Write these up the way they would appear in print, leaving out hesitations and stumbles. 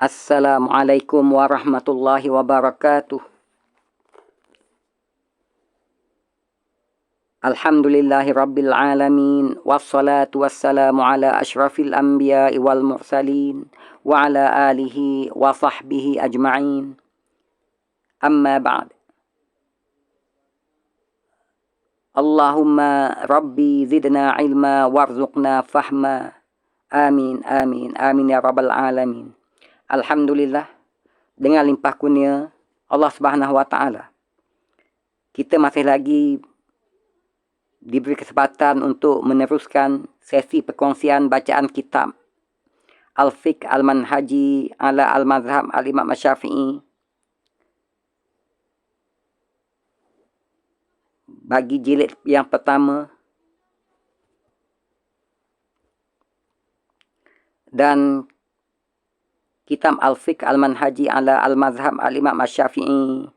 Assalamualaikum warahmatullahi wabarakatuh. Alhamdulillahi rabbil alamin. Wassalatu wassalamu ala ashrafil anbiya'i wal mursalin. Wa ala alihi wa sahbihi ajma'in. Amma ba'd. Allahumma rabbi zidna ilma warzuqna fahma. Amin, amin, amin ya rabbal alamin. Alhamdulillah, dengan limpah kurnia Allah Subhanahu wa taala, kita masih lagi diberi kesempatan untuk meneruskan sesi perkongsian bacaan kitab Al-Fiqh Al-Manhaji ala Al-Mazhab Al-Imam Asy-Syafi'i bagi jilid yang pertama, dan kitab Al-Fiqh Al-Manhaji ala Al-Mazhab Al-Imam Asy-Syafi'i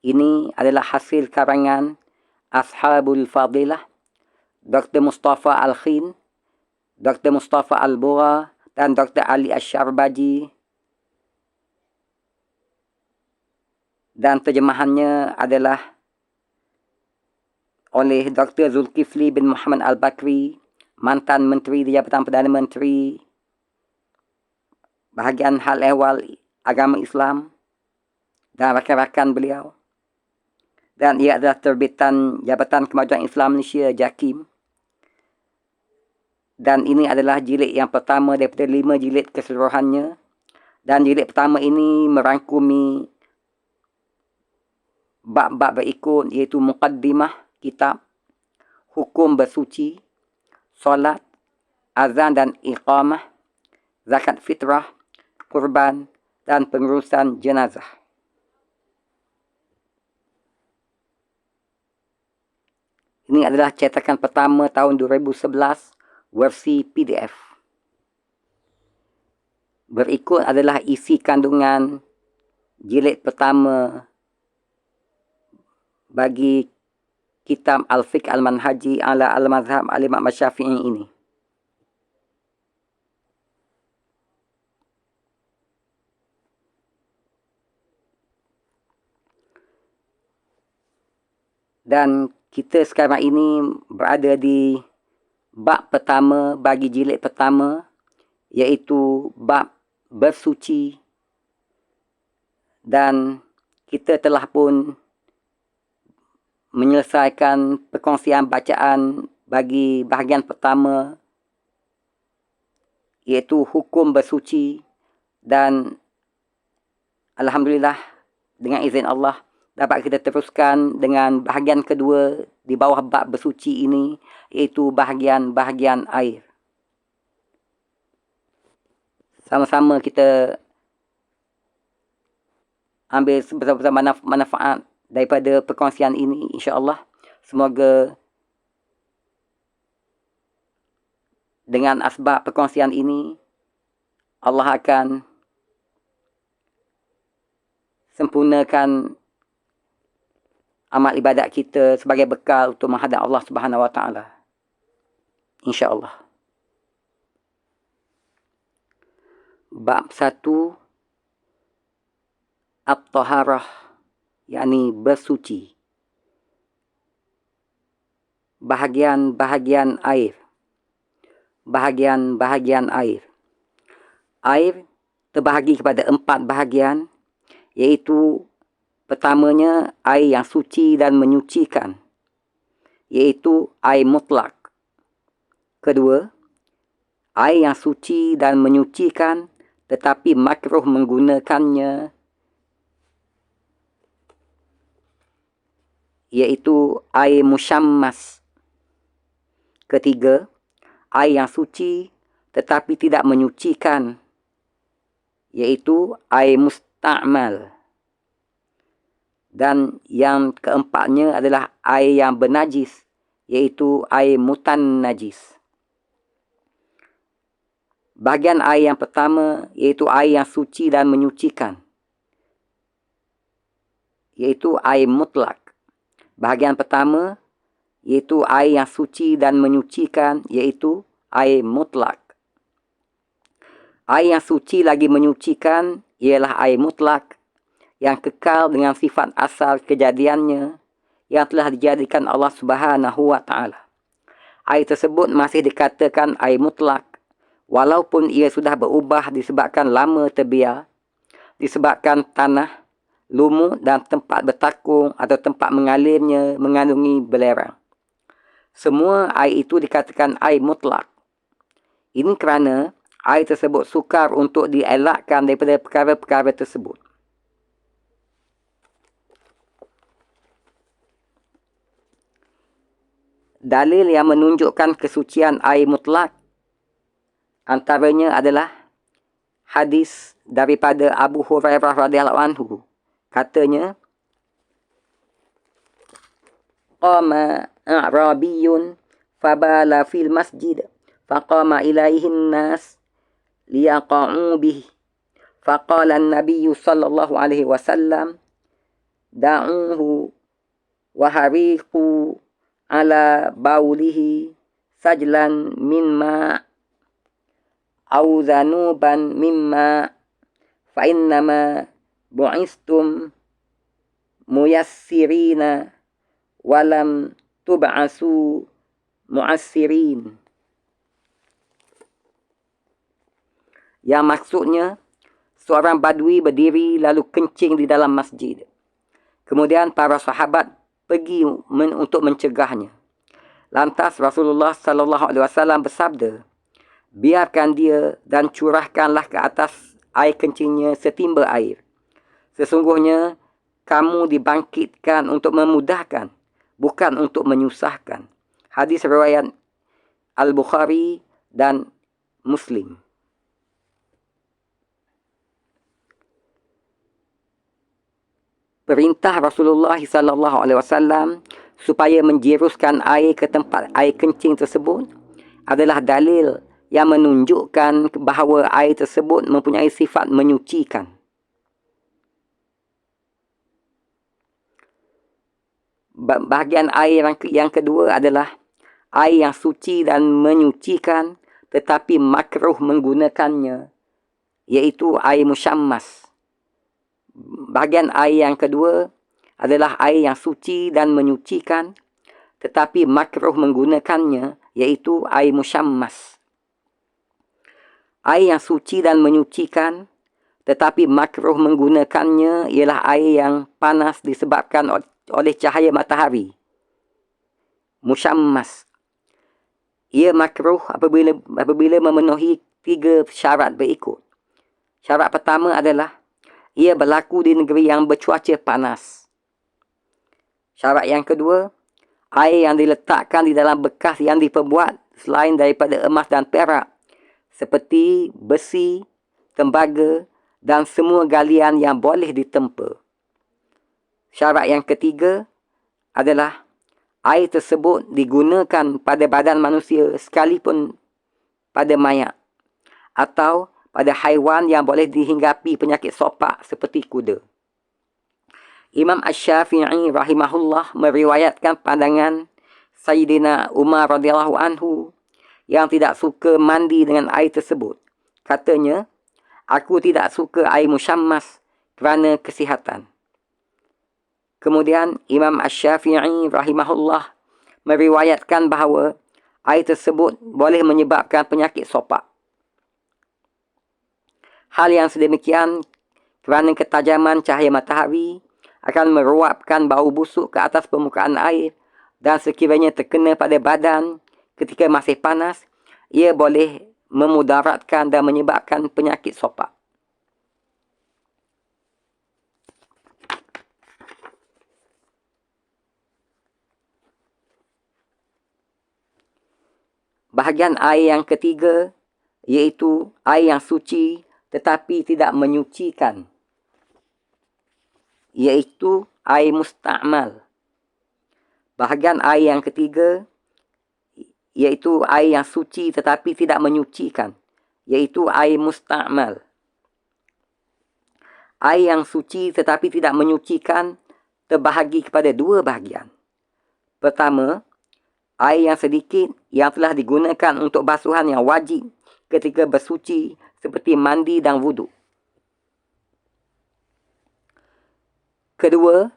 ini adalah hasil karangan Ashabul Fadilah Dr. Mustafa Al-Khin, Dr. Mustafa Al-Bura dan Dr. Ali Asy-Syarbaji, dan terjemahannya adalah oleh Dr. Zulkifli bin Muhammad Al-Bakri, mantan Menteri di Jabatan Perdana Menteri Bahagian Hal Ehwal Agama Islam dan rakan-rakan beliau. Dan ia adalah terbitan Jabatan Kemajuan Islam Malaysia, JAKIM. Dan ini adalah jilid yang pertama daripada 5 jilid keseluruhannya. Dan jilid pertama ini merangkumi bab-bab berikut, iaitu muqaddimah kitab, hukum bersuci, solat, azan dan iqamah, zakat fitrah, kurban dan pengurusan jenazah. Ini adalah cetakan pertama tahun 2011 versi PDF. Berikut adalah isi kandungan jilid pertama bagi kitab Al-Fiqh Al-Manhaji ala Al-Mazhab Al-Imam Asy-Syafi'i ini. Dan kita sekarang ini berada di bab pertama bagi jilid pertama, iaitu bab bersuci. Dan kita telah pun menyelesaikan perkongsian bacaan bagi bahagian pertama, iaitu hukum bersuci. Dan alhamdulillah, dengan izin Allah, dapat kita teruskan dengan bahagian kedua di bawah bab bersuci ini, iaitu bahagian air. Sama-sama kita ambil bersama-sama manfaat daripada perkongsian ini, insya-Allah. Semoga dengan asbab perkongsian ini Allah akan sempurnakan amal ibadat kita sebagai bekal untuk menghadap Allah Subhanahu wa taala, insya-Allah. Bab 1, At-Taharah, yakni bersuci. Bahagian air. Bahagian air. Air terbahagi kepada 4 bahagian, iaitu pertamanya air yang suci dan menyucikan, iaitu air mutlak. Kedua, air yang suci dan menyucikan tetapi makruh menggunakannya, iaitu air musyammas. Ketiga, air yang suci tetapi tidak menyucikan, iaitu air musta'mal. Dan yang keempatnya adalah air yang bernajis, iaitu air mutannajis. Bahagian air yang pertama, iaitu air yang suci dan menyucikan, iaitu air mutlak. Bahagian pertama, iaitu air yang suci dan menyucikan, iaitu air mutlak. Air yang suci lagi menyucikan ialah air mutlak yang kekal dengan sifat asal kejadiannya yang telah dijadikan Allah Subhanahu wa taala. Air tersebut masih dikatakan air mutlak walaupun ia sudah berubah disebabkan lama terbiar, disebabkan tanah, lumut dan tempat bertakung atau tempat mengalirnya mengandungi belerang. Semua air itu dikatakan air mutlak. Ini kerana air tersebut sukar untuk dielakkan daripada perkara-perkara tersebut. Dalil yang menunjukkan kesucian air mutlak antaranya adalah hadis daripada Abu Hurairah radhiyallahu anhu. Katanya, qama a'rabiyyun fabala fil masjid faqama ilaihin nas liyaqa'u bihi faqala an-nabiy sallallahu alaihi wasallam da'uhu wa hariqu ala baulihi sajlan min ma' au zanuban mimma fa innama bu'istum muyassirina walam tub'asu mu'assirin. Yang maksudnya, seorang badui berdiri lalu kencing di dalam masjid. Kemudian para sahabat pergi untuk mencegahnya. Lantas Rasulullah sallallahu alaihi wasallam bersabda, biarkan dia dan curahkanlah ke atas air kencingnya setimba air. Sesungguhnya kamu dibangkitkan untuk memudahkan, bukan untuk menyusahkan. Hadis riwayat Al-Bukhari dan Muslim. Perintah Rasulullah sallallahu alaihi wasallam supaya menjeruskan air ke tempat air kencing tersebut adalah dalil yang menunjukkan bahawa air tersebut mempunyai sifat menyucikan. Bahagian air yang kedua adalah air yang suci dan menyucikan tetapi makruh menggunakannya, iaitu air musyammas. Bahagian air yang kedua adalah air yang suci dan menyucikan tetapi makruh menggunakannya, iaitu air musyammas. Air yang suci dan menyucikan tetapi makruh menggunakannya ialah air yang panas disebabkan oleh cahaya matahari. Musyammas. Ia makruh apabila memenuhi 3 syarat berikut. Syarat pertama adalah ia berlaku di negeri yang bercuaca panas. Syarat yang kedua, air yang diletakkan di dalam bekas yang diperbuat selain daripada emas dan perak, seperti besi, tembaga dan semua galian yang boleh ditempa. Syarat yang ketiga adalah air tersebut digunakan pada badan manusia sekalipun pada mayat atau pada haiwan yang boleh dihinggapi penyakit sopak seperti kuda. Imam Asy-Syafi'i rahimahullah meriwayatkan pandangan Sayyidina Umar radhiyallahu anhu yang tidak suka mandi dengan air tersebut. Katanya, aku tidak suka air musyammas kerana kesihatan. Kemudian Imam Asy-Syafi'i rahimahullah meriwayatkan bahawa air tersebut boleh menyebabkan penyakit sopak. Hal yang sedemikian kerana ketajaman cahaya matahari akan meruapkan bau busuk ke atas permukaan air dan sekiranya terkena pada badan ketika masih panas, ia boleh memudaratkan dan menyebabkan penyakit sopak. Bahagian air yang ketiga iaitu air yang suci tetapi tidak menyucikan, iaitu air musta'mal. Bahagian air yang ketiga iaitu air yang suci tetapi tidak menyucikan, iaitu air musta'mal. Air yang suci tetapi tidak menyucikan terbahagi kepada 2 bahagian. Pertama, air yang sedikit yang telah digunakan untuk basuhan yang wajib ketika bersuci seperti mandi dan wuduk. Kedua,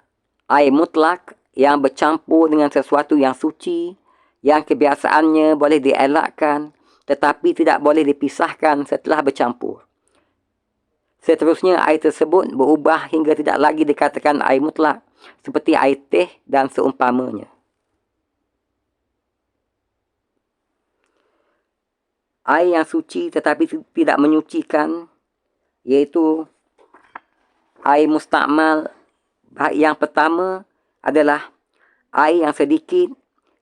air mutlak yang bercampur dengan sesuatu yang suci, yang kebiasaannya boleh dielakkan tetapi tidak boleh dipisahkan setelah bercampur. Seterusnya, air tersebut berubah hingga tidak lagi dikatakan air mutlak, seperti air teh dan seumpamanya. Air yang suci tetapi tidak menyucikan, iaitu air mustakmal. Yang pertama adalah air yang sedikit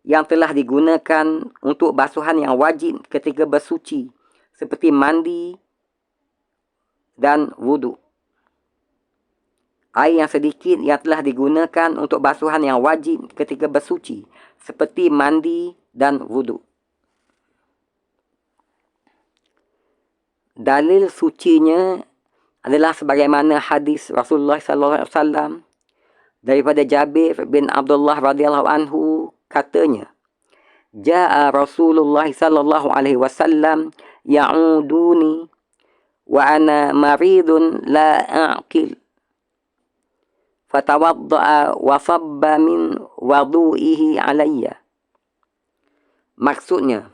yang telah digunakan untuk basuhan yang wajib ketika bersuci, seperti mandi dan wuduk. Air yang sedikit yang telah digunakan untuk basuhan yang wajib ketika bersuci, seperti mandi dan wuduk. Dalil sucinya adalah sebagaimana hadis Rasulullah SAW daripada Jabir bin Abdullah radhiyallahu anhu, katanya, Ja'a Rasulullah sallallahu alaihi wasallam ya'uduni wa ana maridun la a'qil. Fatawadda'a wa sabba min wudu'ihi alayya. Maksudnya,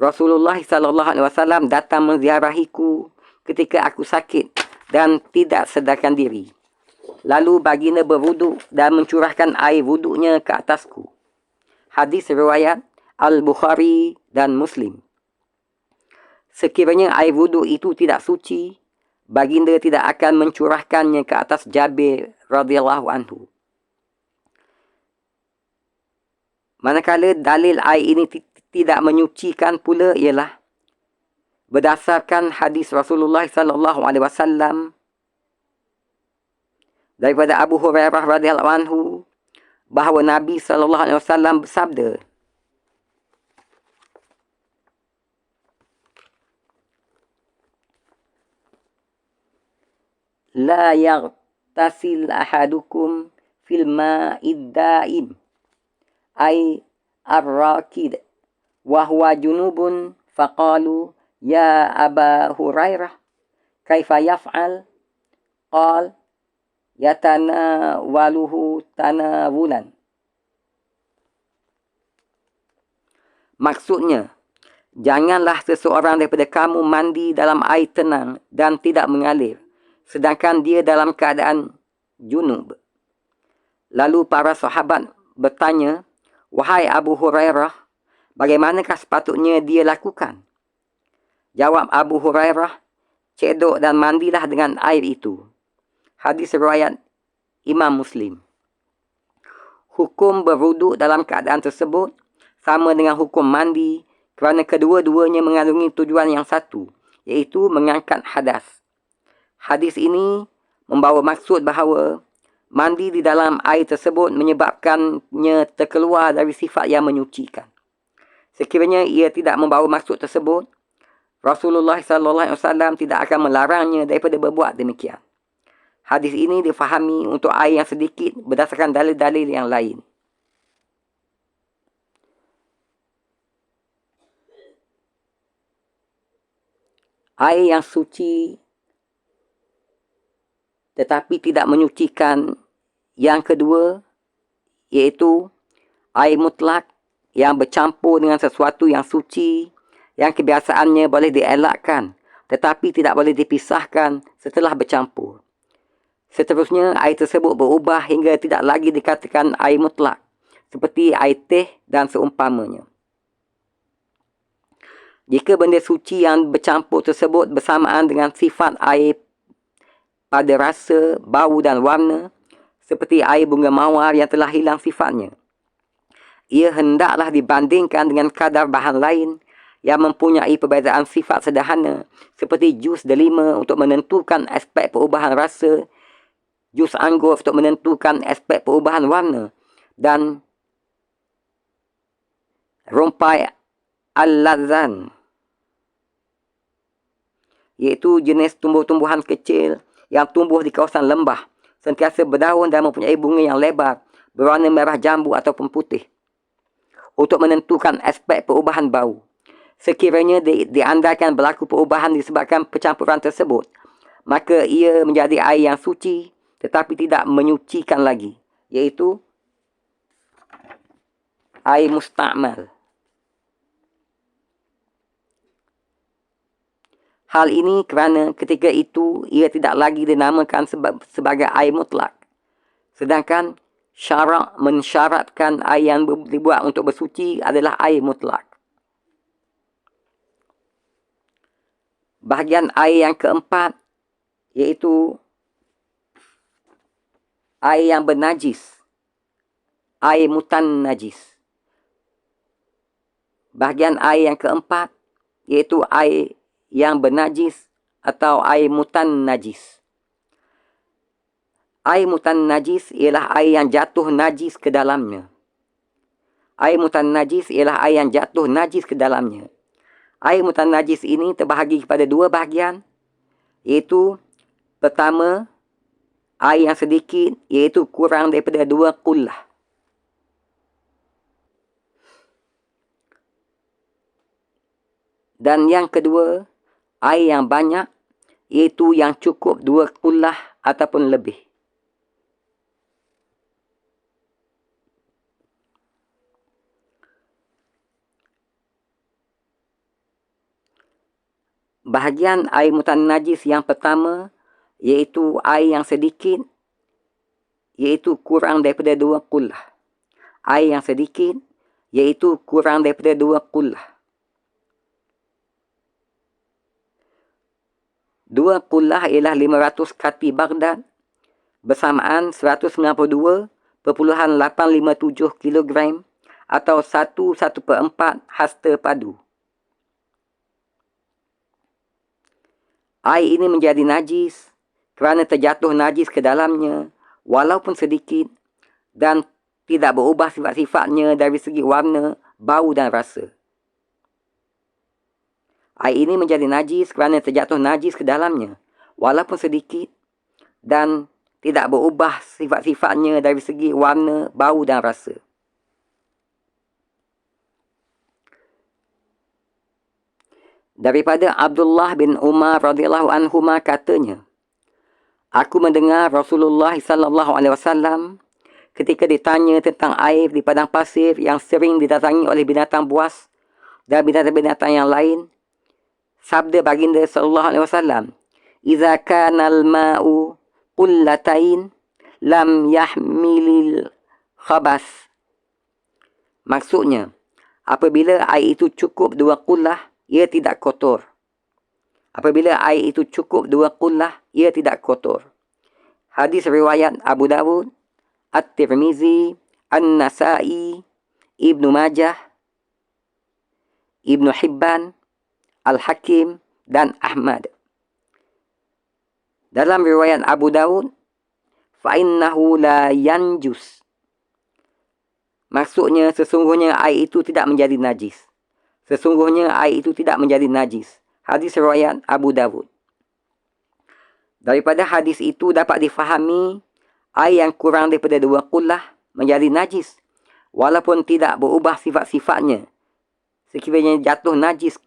Rasulullah sallallahu alaihi wasallam datang menziarahiku ketika aku sakit dan tidak sedarkan diri. Lalu baginda berwuduk dan mencurahkan air wuduknya ke atasku. Hadis riwayat Al-Bukhari dan Muslim. Sekiranya air wuduk itu tidak suci, baginda tidak akan mencurahkannya ke atas Jabir radhiyallahu anhu. Manakala dalil air ini tidak menyucikan pula ialah berdasarkan hadis Rasulullah sallallahu alaihi wasallam daripada Abu Hurairah radhiyallahu anhu bahawa Nabi sallallahu alaihi wasallam bersabda, La yaghtasil ahadukum fil ma'id da'im ay ar-rakid wa huwa junubun faqalu ya Aba Hurairah kaifa yaf'al qal yatanawaluhu tanawulan. Maksudnya, janganlah seseorang daripada kamu mandi dalam air tenang dan tidak mengalir, sedangkan dia dalam keadaan junub. Lalu para sahabat bertanya, Wahai Abu Hurairah, bagaimanakah sepatutnya dia lakukan? Jawab Abu Hurairah, cedok dan mandilah dengan air itu. Hadis riwayat Imam Muslim. Hukum berwuduk dalam keadaan tersebut sama dengan hukum mandi kerana kedua-duanya mengandungi tujuan yang satu, iaitu mengangkat hadas. Hadis ini membawa maksud bahawa mandi di dalam air tersebut menyebabkannya terkeluar dari sifat yang menyucikan. Sekiranya ia tidak membawa maksud tersebut, Rasulullah SAW tidak akan melarangnya daripada berbuat demikian. Hadis ini difahami untuk air yang sedikit berdasarkan dalil-dalil yang lain. Air yang suci tetapi tidak menyucikan yang kedua, iaitu air mutlak yang bercampur dengan sesuatu yang suci, yang kebiasaannya boleh dielakkan tetapi tidak boleh dipisahkan setelah bercampur. Seterusnya, air tersebut berubah hingga tidak lagi dikatakan air mutlak, seperti air teh dan seumpamanya. Jika benda suci yang bercampur tersebut bersamaan dengan sifat air pada rasa, bau dan warna, seperti air bunga mawar yang telah hilang sifatnya, ia hendaklah dibandingkan dengan kadar bahan lain yang mempunyai perbezaan sifat sederhana, seperti jus delima untuk menentukan aspek perubahan rasa, jus anggur untuk menentukan aspek perubahan warna, dan rompai al-lazan, iaitu jenis tumbuh-tumbuhan kecil yang tumbuh di kawasan lembah, sentiasa berdaun dan mempunyai bunga yang lebar, berwarna merah jambu ataupun putih, untuk menentukan aspek perubahan bau. Sekiranya diandaikan berlaku perubahan disebabkan percampuran tersebut, maka ia menjadi air yang suci tetapi tidak menyucikan lagi, iaitu air musta'mal. Hal ini kerana ketika itu ia tidak lagi dinamakan sebagai air mutlak. Sedangkan syarak mensyaratkan air yang dibuat untuk bersuci adalah air mutlak. Bahagian air yang keempat iaitu air yang bernajis, air mutan najis. Bahagian air yang keempat iaitu air yang bernajis atau air mutan najis. Air mutan najis ialah air yang jatuh najis ke dalamnya. Air mutan najis ialah air yang jatuh najis ke dalamnya. Air mutan najis ini terbahagi kepada dua bahagian, iaitu pertama, air yang sedikit, iaitu kurang daripada 2 qullah. Dan yang kedua, air yang banyak, iaitu yang cukup 2 qullah ataupun lebih. Bahagian air mutan najis yang pertama, iaitu air yang sedikit, iaitu kurang daripada 2 qullah. Air yang sedikit, iaitu kurang daripada 2 qullah. 2 qullah ialah 500 kati Baghdad bersamaan 192.857 kg atau 1/1/4 hasta padu. Air ini menjadi najis kerana terjatuh najis ke dalamnya walaupun sedikit dan tidak berubah sifat-sifatnya dari segi warna, bau dan rasa. Air ini menjadi najis kerana terjatuh najis ke dalamnya walaupun sedikit dan tidak berubah sifat-sifatnya dari segi warna, bau dan rasa. Daripada Abdullah bin Umar radhiyallahu anhuma katanya, aku mendengar Rasulullah sallallahu alaihi wasallam ketika ditanya tentang air di padang pasir yang sering didatangi oleh binatang buas dan binatang-binatang yang lain, sabda baginda sallallahu alaihi wasallam, "Idza kana al-ma'u qullatain lam yahmilil khabas." Maksudnya, apabila air itu cukup 2 qullah, ia tidak kotor. Apabila air itu cukup 2 qullah, ia tidak kotor. Hadis riwayat Abu Dawud, At-Tirmizi, An-Nasa'i, Ibnu Majah, Ibnu Hibban, Al-Hakim dan Ahmad. Dalam riwayat Abu Dawud, fa'innahu la yanjus. Maksudnya sesungguhnya air itu tidak menjadi najis. Sesungguhnya air itu tidak menjadi najis. Hadis riwayat Abu Dawud. Daripada hadis itu dapat difahami air yang kurang daripada 2 qullah menjadi najis walaupun tidak berubah sifat-sifatnya sekiranya jatuh najis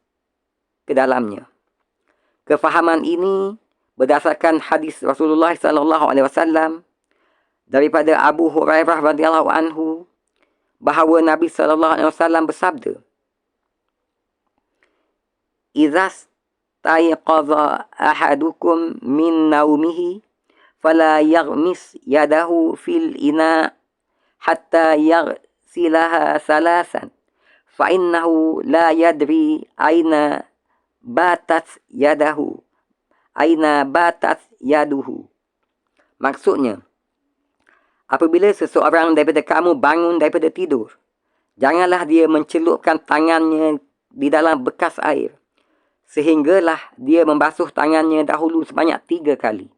ke dalamnya. Kefahaman ini berdasarkan hadis Rasulullah sallallahu alaihi wasallam daripada Abu Hurairah radhiyallahu anhu bahawa Nabi sallallahu alaihi wasallam bersabda, "Idza stayqadha ahadukum min naumihi fala yaghmis yadahu fil ina hatta yaghsilaha salasan fa innahu la yadri aina batat yaduhu." Maksudnya, apabila seseorang daripada kamu bangun daripada tidur, janganlah dia mencelupkan tangannya di dalam bekas air sehinggalah dia membasuh tangannya dahulu sebanyak 3 kali.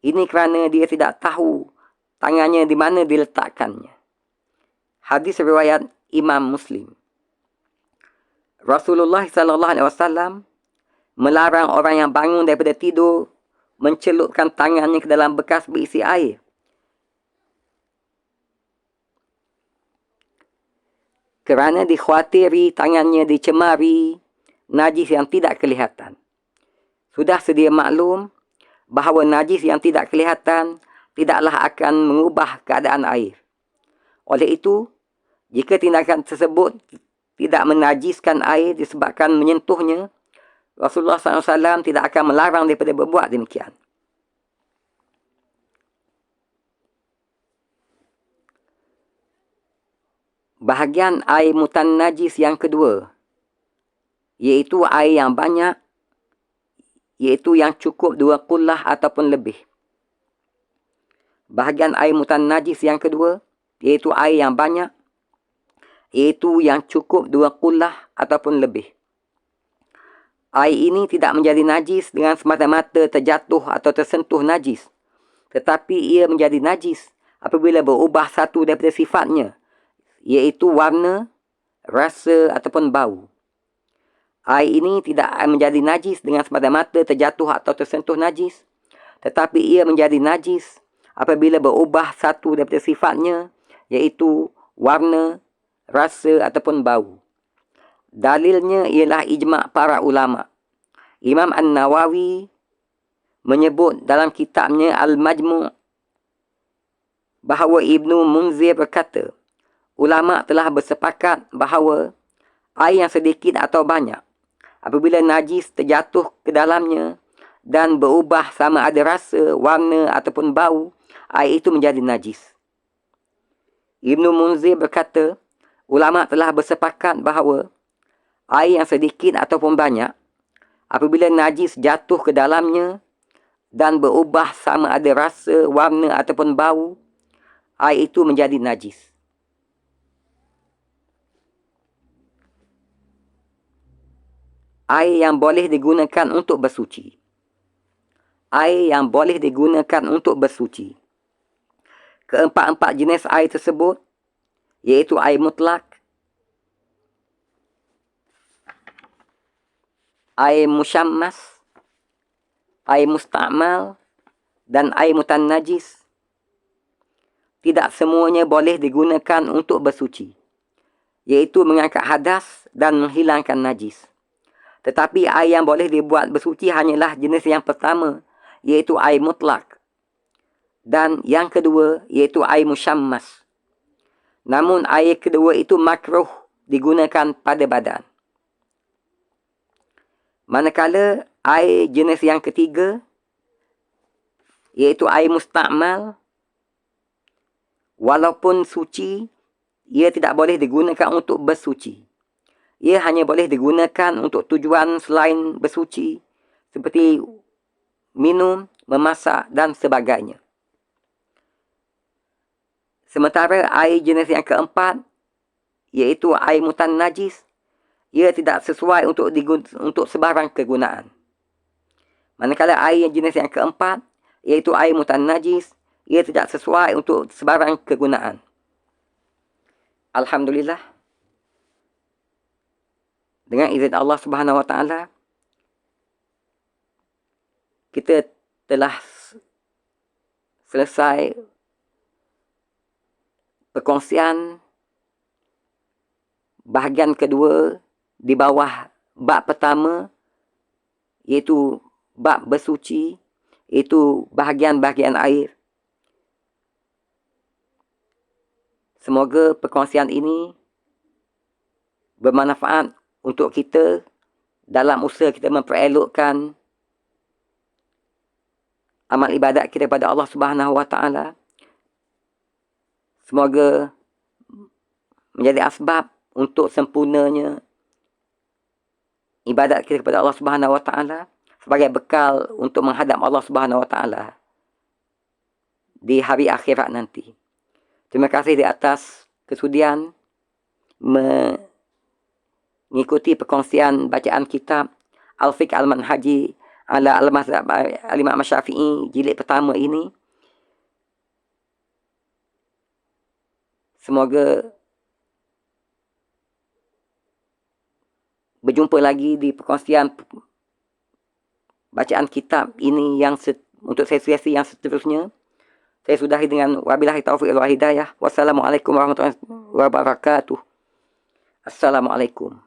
Ini kerana dia tidak tahu tangannya di mana diletakkannya. Hadis riwayat Imam Muslim. Rasulullah sallallahu alaihi wasallam melarang orang yang bangun daripada tidur mencelupkan tangannya ke dalam bekas berisi air. Kerana dikhawatiri tangannya dicemari najis yang tidak kelihatan. Sudah sedia maklum bahawa najis yang tidak kelihatan tidaklah akan mengubah keadaan air. Oleh itu, jika tindakan tersebut tidak menajiskan air disebabkan menyentuhnya, Rasulullah SAW tidak akan melarang daripada berbuat demikian. Bahagian air mutanajis yang kedua, iaitu air yang banyak, iaitu yang cukup 2 qullah ataupun lebih. Bahagian air mutanajis yang kedua, iaitu air yang banyak, iaitu yang cukup 2 qullah ataupun lebih. Air ini tidak menjadi najis dengan semata-mata terjatuh atau tersentuh najis, tetapi ia menjadi najis apabila berubah satu daripada sifatnya, iaitu warna, rasa ataupun bau. Air ini tidak menjadi najis dengan semata-mata terjatuh atau tersentuh najis, tetapi ia menjadi najis apabila berubah satu daripada sifatnya, iaitu warna, rasa ataupun bau. Dalilnya ialah ijma' para ulama. Imam An-Nawawi menyebut dalam kitabnya Al-Majmu' bahawa Ibnu Munzir berkata, ulama telah bersepakat bahawa air yang sedikit atau banyak, apabila najis terjatuh ke dalamnya dan berubah sama ada rasa, warna ataupun bau, air itu menjadi najis. Ibnu Munzir berkata, ulama telah bersepakat bahawa air yang sedikit ataupun banyak, apabila najis jatuh ke dalamnya dan berubah sama ada rasa, warna ataupun bau, air itu menjadi najis. Air yang boleh digunakan untuk bersuci. Air yang boleh digunakan untuk bersuci. Keempat-empat jenis air tersebut, iaitu air mutlak, air musyammas, air musta'mal, dan air mutanajis, tidak semuanya boleh digunakan untuk bersuci, iaitu mengangkat hadas dan menghilangkan najis. Tetapi air yang boleh dibuat bersuci hanyalah jenis yang pertama, iaitu air mutlak. Dan yang kedua, iaitu air musyammas. Namun air kedua itu makruh digunakan pada badan. Manakala air jenis yang ketiga, iaitu air musta'mal, walaupun suci, ia tidak boleh digunakan untuk bersuci. Ia hanya boleh digunakan untuk tujuan selain bersuci, seperti minum, memasak dan sebagainya. Sementara air jenis yang keempat, iaitu air mutanajis, ia tidak sesuai untuk sebarang kegunaan. Manakala air jenis yang keempat, iaitu air mutanajis, ia tidak sesuai untuk sebarang kegunaan. Alhamdulillah, dengan izin Allah Subhanahu Wa Taala, kita telah selesai perkongsian bahagian kedua di bawah bab pertama, iaitu bab bersuci, iaitu bahagian-bahagian air. Semoga perkongsian ini bermanfaat untuk kita dalam usaha kita memperelokkan amal ibadat kita kepada Allah Subhanahu Wa Taala. Semoga menjadi asbab untuk sempurnanya ibadat kita kepada Allah Subhanahu Wa Taala, sebagai bekal untuk menghadap Allah Subhanahu Wa Taala di hari akhirat nanti. Terima kasih di atas kesudian mengikuti perkongsian bacaan kitab Al-Fiqh Al-Manhaji ala Al-Mazhab Al-Imam Syafi'i jilid pertama ini. Semoga berjumpa lagi di perkongsian bacaan kitab ini yang untuk sesi yang seterusnya. Saya sudahi dengan wabillahi taufiq wal hidayah. Wassalamualaikum warahmatullahi wabarakatuh. Assalamualaikum.